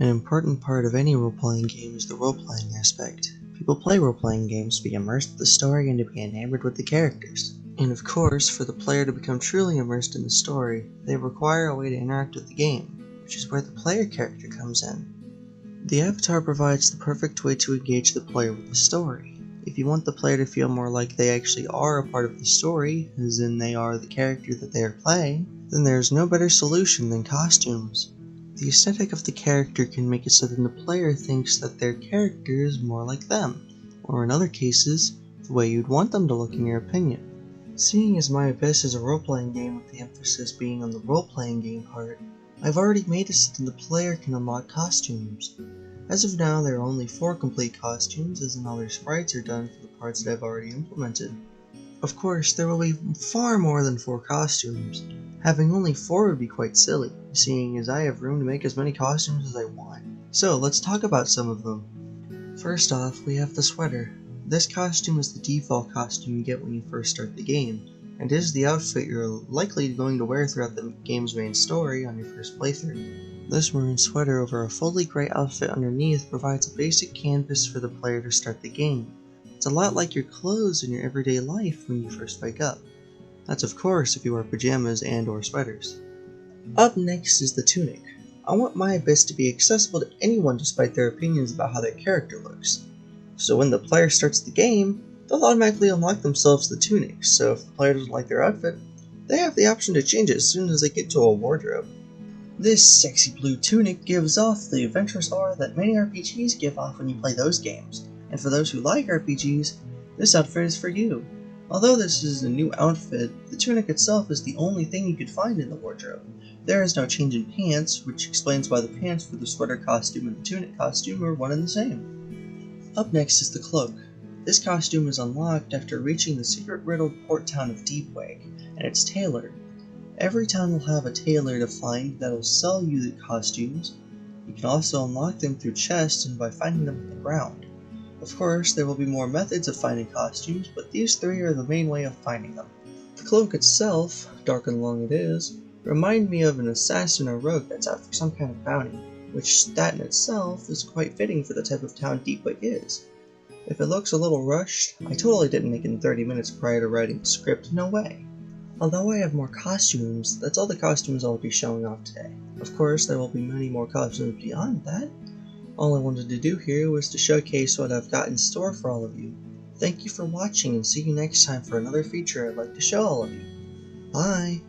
An important part of any role-playing game is the role-playing aspect. People play role-playing games to be immersed in the story and to be enamored with the characters. And of course, for the player to become truly immersed in the story, they require a way to interact with the game, which is where the player character comes in. The avatar provides the perfect way to engage the player with the story. If you want the player to feel more like they actually are a part of the story, as in they are the character that they are playing, then there is no better solution than costumes. The aesthetic of the character can make it so that the player thinks that their character is more like them, or in other cases, the way you'd want them to look in your opinion. Seeing as My Abyss is a role-playing game with the emphasis being on the role-playing game part, I've already made it so that the player can unlock costumes. As of now, there are only 4 complete costumes, as in all their sprites are done for the parts that I've already implemented. Of course, there will be far more than 4 costumes. Having only 4 would be quite silly, seeing as I have room to make as many costumes as I want. So let's talk about some of them. First off, we have the sweater. This costume is the default costume you get when you first start the game, and is the outfit you're likely going to wear throughout the game's main story on your first playthrough. This maroon sweater over a fully grey outfit underneath provides a basic canvas for the player to start the game. It's a lot like your clothes in your everyday life when you first wake up. That's of course if you wear pajamas and or sweaters. Up next is the tunic. I want My Abyss to be accessible to anyone despite their opinions about how their character looks. So when the player starts the game, they'll automatically unlock themselves the tunic, so if the player doesn't like their outfit, they have the option to change it as soon as they get to a wardrobe. This sexy blue tunic gives off the adventurous aura that many RPGs give off when you play those games, and for those who like RPGs, this outfit is for you. Although this is a new outfit, the tunic itself is the only thing you could find in the wardrobe. There is no change in pants, which explains why the pants for the sweater costume and the tunic costume are one and the same. Up next is the cloak. This costume is unlocked after reaching the secret-riddled port town of Deepwake, and it's tailored. Every town will have a tailor to find that'll sell you the costumes. You can also unlock them through chests and by finding them on the ground. Of course, there will be more methods of finding costumes, but these 3 are the main way of finding them. The cloak itself, dark and long it is, reminds me of an assassin or rogue that's out for some kind of bounty, which that in itself is quite fitting for the type of town Deepwake is. If it looks a little rushed, I totally didn't make it in 30 minutes prior to writing the script, no way. Although I have more costumes, that's all the costumes I'll be showing off today. Of course, there will be many more costumes beyond that. All I wanted to do here was to showcase what I've got in store for all of you. Thank you for watching and see you next time for another feature I'd like to show all of you. Bye!